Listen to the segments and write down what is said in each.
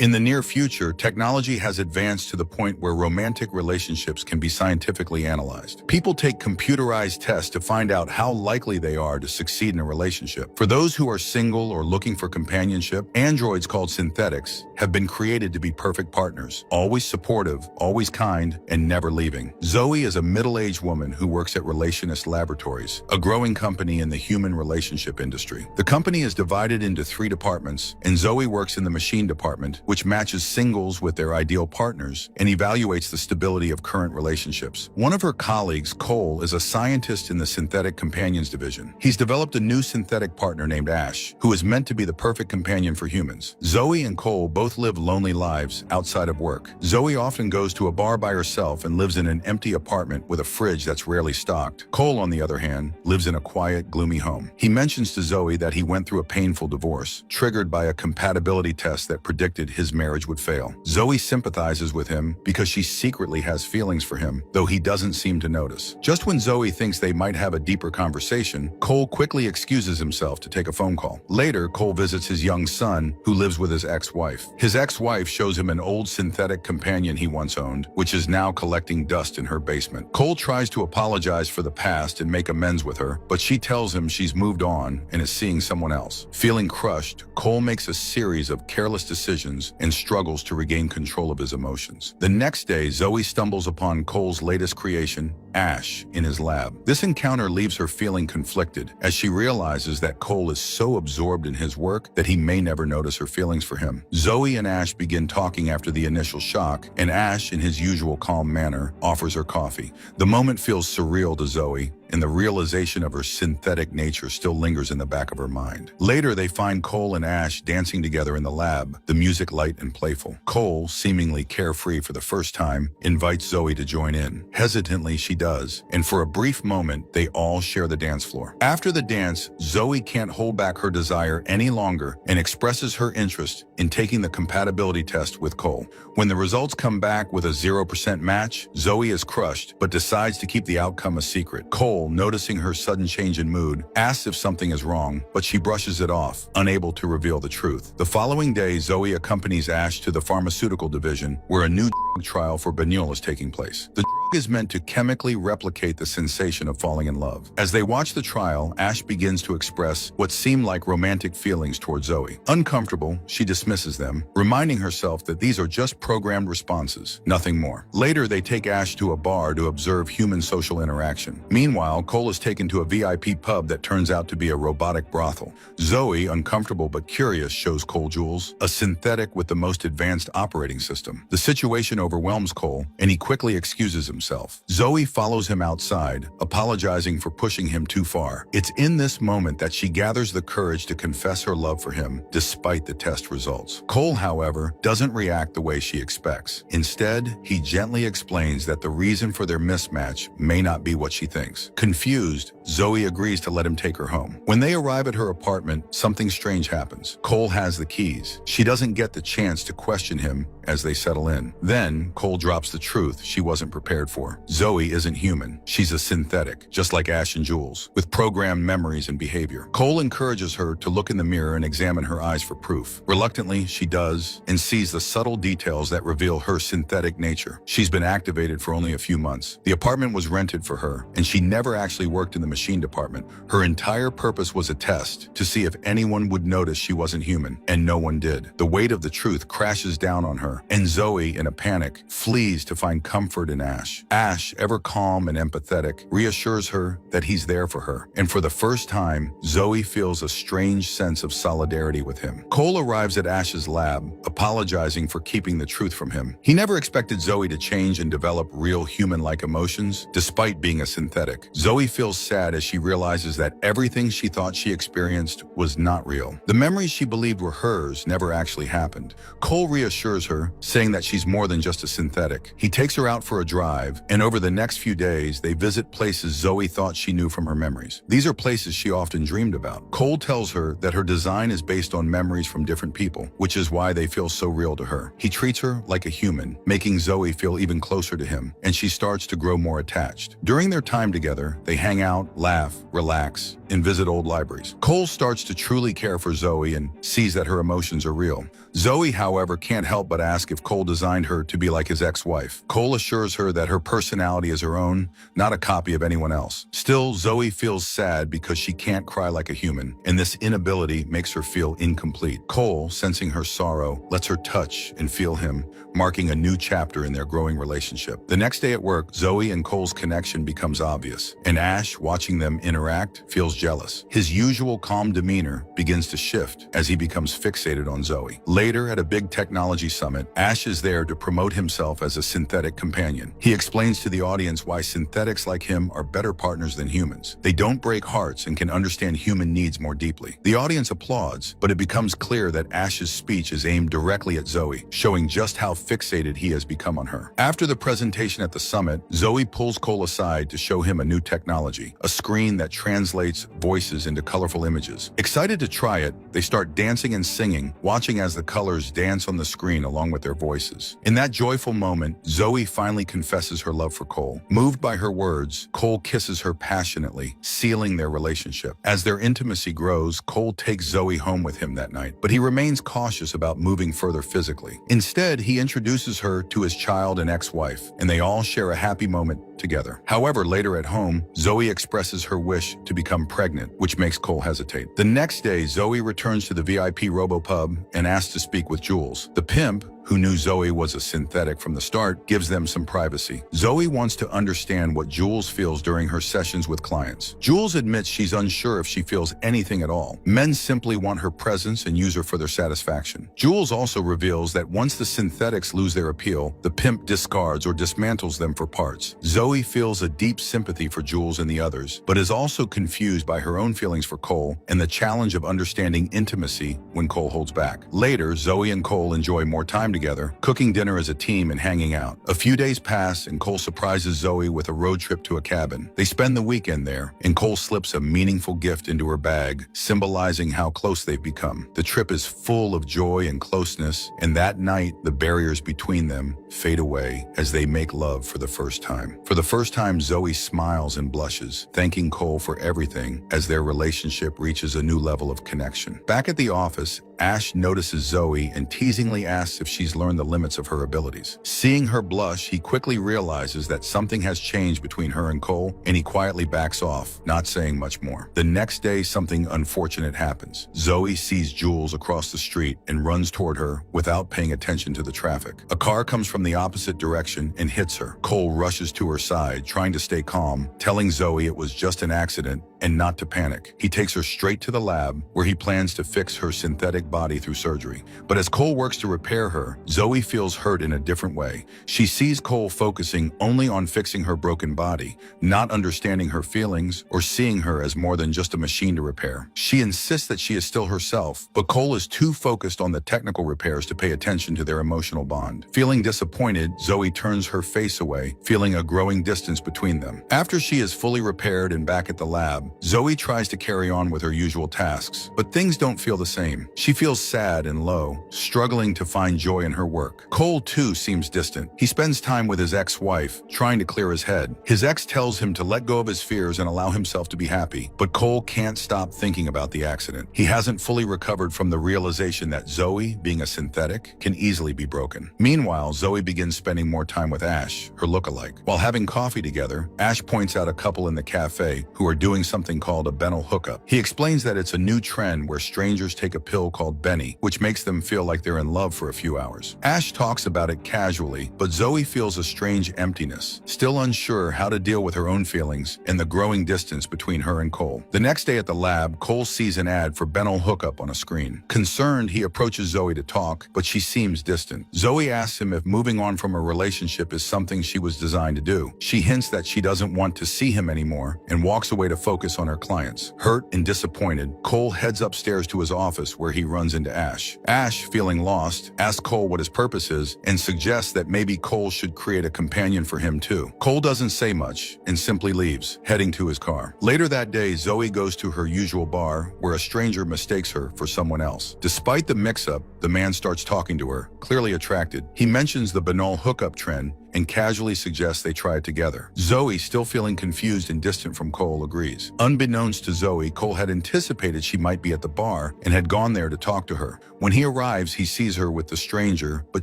In the near future, technology has advanced to the point where romantic relationships can be scientifically analyzed. People take computerized tests to find out how likely they are to succeed in a relationship. For those who are single or looking for companionship, androids called synthetics have been created to be perfect partners, always supportive, always kind, and never leaving. Zoe is a middle-aged woman who works at Relationist Laboratories, a growing company in the human relationship industry. The company is divided into 3 departments, and Zoe works in the machine department, which matches singles with their ideal partners and evaluates the stability of current relationships. One of her colleagues, Cole, is a scientist in the Synthetic Companions division. He's developed a new synthetic partner named Ash, who is meant to be the perfect companion for humans. Zoe and Cole both live lonely lives outside of work. Zoe often goes to a bar by herself and lives in an empty apartment with a fridge that's rarely stocked. Cole, on the other hand, lives in a quiet, gloomy home. He mentions to Zoe that he went through a painful divorce, triggered by a compatibility test that predicted his marriage would fail. Zoe sympathizes with him because she secretly has feelings for him, though he doesn't seem to notice. Just when Zoe thinks they might have a deeper conversation, Cole quickly excuses himself to take a phone call. Later, Cole visits his young son, who lives with his ex-wife. His ex-wife shows him an old synthetic companion he once owned, which is now collecting dust in her basement. Cole tries to apologize for the past and make amends with her, but she tells him she's moved on and is seeing someone else. Feeling crushed, Cole makes a series of careless decisions and struggles to regain control of his emotions. The next day, Zoe stumbles upon Cole's latest creation, Ash, in his lab. This encounter leaves her feeling conflicted, as she realizes that Cole is so absorbed in his work that he may never notice her feelings for him. Zoe and Ash begin talking after the initial shock, and Ash, in his usual calm manner, offers her coffee. The moment feels surreal to Zoe, and the realization of her synthetic nature still lingers in the back of her mind. Later, they find Cole and Ash dancing together in the lab, the music light and playful. Cole, seemingly carefree for the first time, invites Zoe to join in. Hesitantly, she does, and for a brief moment, they all share the dance floor. After the dance, Zoe can't hold back her desire any longer and expresses her interest in taking the compatibility test with Cole. When the results come back with a 0% match, Zoe is crushed, but decides to keep the outcome a secret. Cole, noticing her sudden change in mood, asks if something is wrong, but she brushes it off, unable to reveal the truth. The following day, Zoe accompanies Ash to the pharmaceutical division, where a new drug trial for Benul is taking place. The drug is meant to chemically replicate the sensation of falling in love. As they watch the trial, Ash begins to express what seem like romantic feelings towards Zoe. Uncomfortable, she dismisses them, reminding herself that these are just programmed responses, nothing more. Later, they take Ash to a bar to observe human social interaction. Meanwhile, Cole is taken to a VIP pub that turns out to be a robotic brothel. Zoe, uncomfortable but curious, shows Cole Jules, a synthetic with the most advanced operating system. The situation overwhelms Cole, and he quickly excuses himself. Zoe follows him outside, apologizing for pushing him too far. It's in this moment that she gathers the courage to confess her love for him, despite the test results. Cole, however, doesn't react the way she expects. Instead, he gently explains that the reason for their mismatch may not be what she thinks. Confused, Zoe agrees to let him take her home. When they arrive at her apartment, something strange happens. Cole has the keys. She doesn't get the chance to question him as they settle in. Then, Cole drops the truth she wasn't prepared for. Zoe isn't human. She's a synthetic, just like Ash and Jules, with programmed memories and behavior. Cole encourages her to look in the mirror and examine her eyes for proof. Reluctantly, she does, and sees the subtle details that reveal her synthetic nature. She's been activated for only a few months. The apartment was rented for her, and she never actually worked in the machine department. Her entire purpose was a test to see if anyone would notice she wasn't human, and no one did. The weight of the truth crashes down on her, and Zoe, in a panic, flees to find comfort in Ash. Ash, ever calm and empathetic, reassures her that he's there for her, and for the first time, Zoe feels a strange sense of solidarity with him. Cole arrives at Ash's lab, apologizing for keeping the truth from him. He never expected Zoe to change and develop real human-like emotions, despite being a synthetic. Zoe feels sad as she realizes that everything she thought she experienced was not real. The memories she believed were hers never actually happened. Cole reassures her, saying that she's more than just a synthetic. He takes her out for a drive, and over the next few days, they visit places Zoe thought she knew from her memories. These are places she often dreamed about. Cole tells her that her design is based on memories from different people, which is why they feel so real to her. He treats her like a human, making Zoe feel even closer to him, and she starts to grow more attached. During their time together, they hang out, laugh, relax, and visit old libraries. Cole starts to truly care for Zoe and sees that her emotions are real. Zoe, however, can't help but ask if Cole designed her to be like his ex-wife. Cole assures her that her personality is her own, not a copy of anyone else. Still, Zoe feels sad because she can't cry like a human, and this inability makes her feel incomplete. Cole, sensing her sorrow, lets her touch and feel him, marking a new chapter in their growing relationship. The next day at work, Zoe and Cole's connection becomes obvious, and Ash, watching them interact, feels jealous. His usual calm demeanor begins to shift as he becomes fixated on Zoe. Later, at a big technology summit, Ash is there to promote himself as a synthetic companion. He explains to the audience why synthetics like him are better partners than humans. They don't break hearts and can understand human needs more deeply. The audience applauds, but it becomes clear that Ash's speech is aimed directly at Zoe, showing just how fixated he has become on her. After the presentation at the summit, Zoe pulls Cole aside to show him a new technology, a screen that translates voices into colorful images. Excited to try it, they start dancing and singing, watching as the colors dance on the screen along with their voices. In that joyful moment, Zoe finally confesses her love for Cole. Moved by her words, Cole kisses her passionately, sealing their relationship. As their intimacy grows, Cole takes Zoe home with him that night, but he remains cautious about moving further physically. Instead, he introduces her to his child and ex-wife, and they all share a happy moment together. However, later at home, Zoe expresses her wish to become pregnant, which makes Cole hesitate. The next day, Zoe returns to the VIP RoboPub and asks to speak with Jules. The pimp, who knew Zoe was a synthetic from the start, gives them some privacy. Zoe wants to understand what Jules feels during her sessions with clients. Jules admits she's unsure if she feels anything at all. Men simply want her presence and use her for their satisfaction. Jules also reveals that once the synthetics lose their appeal, the pimp discards or dismantles them for parts. Zoe feels a deep sympathy for Jules and the others, but is also confused by her own feelings for Cole and the challenge of understanding intimacy when Cole holds back. Later, Zoe and Cole enjoy more time together, cooking dinner as a team and hanging out. A few days pass and Cole surprises Zoe with a road trip to a cabin. They spend the weekend there, and Cole slips a meaningful gift into her bag, symbolizing how close they've become. The trip is full of joy and closeness, and that night, the barriers between them fade away as they make love for the first time. For the first time, Zoe smiles and blushes, thanking Cole for everything as their relationship reaches a new level of connection. Back at the office, Ash notices Zoe and teasingly asks if she's learned the limits of her abilities. Seeing her blush, he quickly realizes that something has changed between her and Cole, and he quietly backs off, not saying much more. The next day, something unfortunate happens. Zoe sees Jules across the street and runs toward her without paying attention to the traffic. A car comes from the opposite direction and hits her. Cole rushes to her side, trying to stay calm, telling Zoe it was just an accident and not to panic. He takes her straight to the lab, where he plans to fix her synthetic body through surgery. But as Cole works to repair her, Zoe feels hurt in a different way. She sees Cole focusing only on fixing her broken body, not understanding her feelings or seeing her as more than just a machine to repair. She insists that she is still herself, but Cole is too focused on the technical repairs to pay attention to their emotional bond. Feeling disappointed, Zoe turns her face away, feeling a growing distance between them. After she is fully repaired and back at the lab, Zoe tries to carry on with her usual tasks, but things don't feel the same. She feels sad and low, struggling to find joy in her work. Cole, too, seems distant. He spends time with his ex-wife, trying to clear his head. His ex tells him to let go of his fears and allow himself to be happy, but Cole can't stop thinking about the accident. He hasn't fully recovered from the realization that Zoe, being a synthetic, can easily be broken. Meanwhile, Zoe begins spending more time with Ash, her lookalike. While having coffee together, Ash points out a couple in the cafe who are doing something called a Benel hookup. He explains that it's a new trend where strangers take a pill called Benny, which makes them feel like they're in love for a few hours. Ash talks about it casually, but Zoe feels a strange emptiness, still unsure how to deal with her own feelings and the growing distance between her and Cole. The next day at the lab, Cole sees an ad for Benel hookup on a screen. Concerned, he approaches Zoe to talk, but she seems distant. Zoe asks him if moving on from a relationship is something she was designed to do. She hints that she doesn't want to see him anymore and walks away to focus on her clients. Hurt and disappointed, Cole heads upstairs to his office where he runs into Ash. Ash, feeling lost, asks Cole what his purpose is and suggests that maybe Cole should create a companion for him too. Cole doesn't say much and simply leaves, heading to his car. Later that day, Zoe goes to her usual bar where a stranger mistakes her for someone else. Despite the mix-up, the man starts talking to her, clearly attracted. He mentions the Benel hookup trend and casually suggests they try it together. Zoe, still feeling confused and distant from Cole, agrees. Unbeknownst to Zoe, Cole had anticipated she might be at the bar and had gone there to talk to her. When he arrives, he sees her with the stranger, but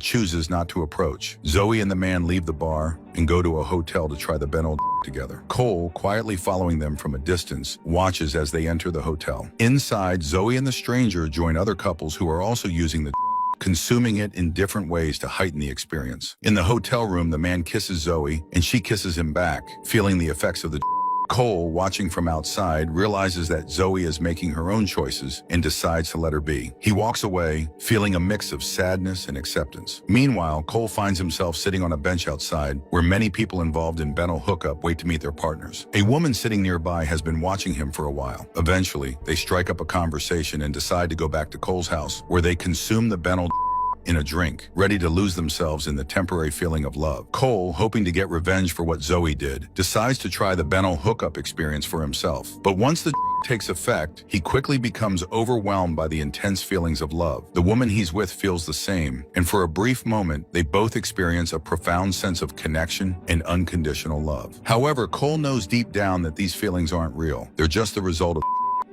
chooses not to approach. Zoe and the man leave the bar and go to a hotel to try the Benno together. Cole, quietly following them from a distance, watches as they enter the hotel. Inside, Zoe and the stranger join other couples who are also using the consuming it in different ways to heighten the experience. In the hotel room, the man kisses Zoe and she kisses him back, feeling the effects of the Cole, watching from outside, realizes that Zoe is making her own choices and decides to let her be. He walks away, feeling a mix of sadness and acceptance. Meanwhile, Cole finds himself sitting on a bench outside, where many people involved in Benno hookup wait to meet their partners. A woman sitting nearby has been watching him for a while. Eventually, they strike up a conversation and decide to go back to Cole's house, where they consume the Benno in a drink, ready to lose themselves in the temporary feeling of love. Cole, hoping to get revenge for what Zoe did, decides to try the Benno hookup experience for himself. But once the takes effect, he quickly becomes overwhelmed by the intense feelings of love. The woman he's with feels the same, and for a brief moment, they both experience a profound sense of connection and unconditional love. However, Cole knows deep down that these feelings aren't real. They're just the result of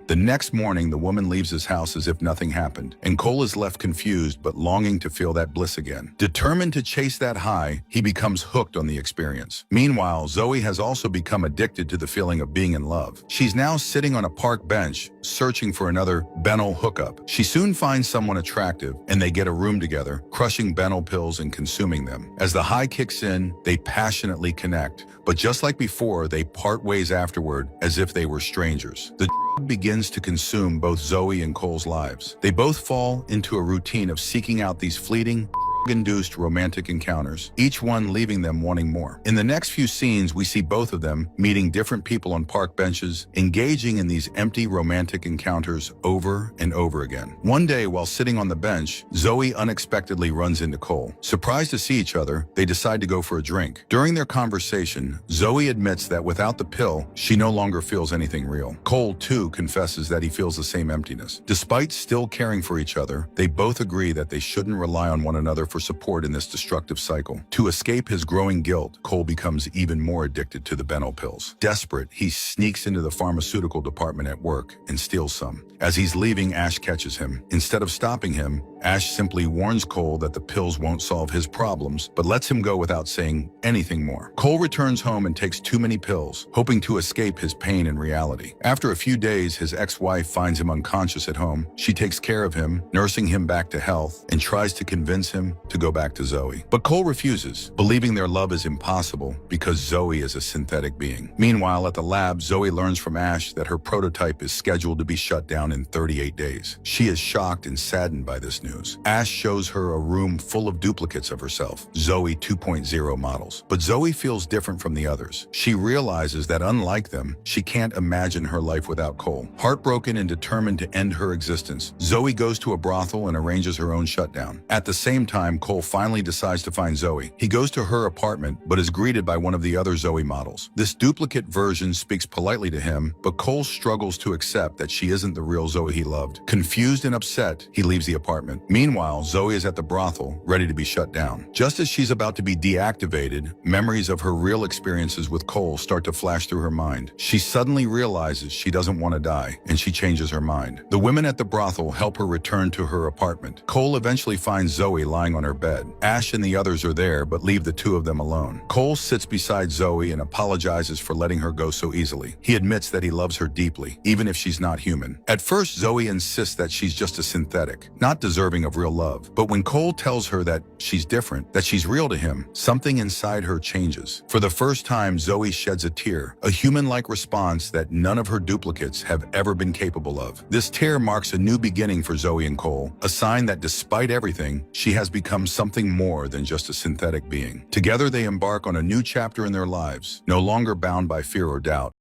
the next morning, the woman leaves his house as if nothing happened, and Cole is left confused but longing to feel that bliss again. Determined to chase that high, he becomes hooked on the experience. Meanwhile, Zoe has also become addicted to the feeling of being in love. She's now sitting on a park bench, searching for another Benno hookup. She soon finds someone attractive, and they get a room together, crushing Benno pills and consuming them. As the high kicks in, they passionately connect, but just like before, they part ways afterward as if they were strangers. The begins to consume both Zoe and Cole's lives. They both fall into a routine of seeking out these fleeting, induced romantic encounters, each one leaving them wanting more. In the next few scenes, we see both of them meeting different people on park benches, engaging in these empty romantic encounters over and over again. One day, while sitting on the bench, Zoe unexpectedly runs into Cole. Surprised to see each other, they decide to go for a drink. During their conversation, Zoe admits that without the pill, she no longer feels anything real. Cole, too, confesses that he feels the same emptiness. Despite still caring for each other, they both agree that they shouldn't rely on one another for support in this destructive cycle. To escape his growing guilt, Cole becomes even more addicted to the Benno pills. Desperate, he sneaks into the pharmaceutical department at work and steals some. As he's leaving, Ash catches him. Instead of stopping him, Ash simply warns Cole that the pills won't solve his problems, but lets him go without saying anything more. Cole returns home and takes too many pills, hoping to escape his pain and reality. After a few days, his ex-wife finds him unconscious at home. She takes care of him, nursing him back to health, and tries to convince him to go back to Zoe. But Cole refuses, believing their love is impossible because Zoe is a synthetic being. Meanwhile, at the lab, Zoe learns from Ash that her prototype is scheduled to be shut down in 38 days. She is shocked and saddened by this news. Ash shows her a room full of duplicates of herself, Zoe 2.0 models. But Zoe feels different from the others. She realizes that unlike them, she can't imagine her life without Cole. Heartbroken and determined to end her existence, Zoe goes to a brothel and arranges her own shutdown. At the same time, Cole finally decides to find Zoe. He goes to her apartment, but is greeted by one of the other Zoe models. This duplicate version speaks politely to him, but Cole struggles to accept that she isn't the real Zoe he loved. Confused and upset, he leaves the apartment. Meanwhile, Zoe is at the brothel, ready to be shut down. Just as she's about to be deactivated, memories of her real experiences with Cole start to flash through her mind. She suddenly realizes she doesn't want to die, and she changes her mind. The women at the brothel help her return to her apartment. Cole eventually finds Zoe lying on her bed. Ash and the others are there, but leave the two of them alone. Cole sits beside Zoe and apologizes for letting her go so easily. He admits that he loves her deeply, even if she's not human. At first, Zoe insists that she's just a synthetic, not deserving of real love. But when Cole tells her that she's different, that she's real to him, something inside her changes. For the first time, Zoe sheds a tear, a human-like response that none of her duplicates have ever been capable of. This tear marks a new beginning for Zoe and Cole, a sign that despite everything, she has become something more than just a synthetic being. Together, they embark on a new chapter in their lives, no longer bound by fear or doubt,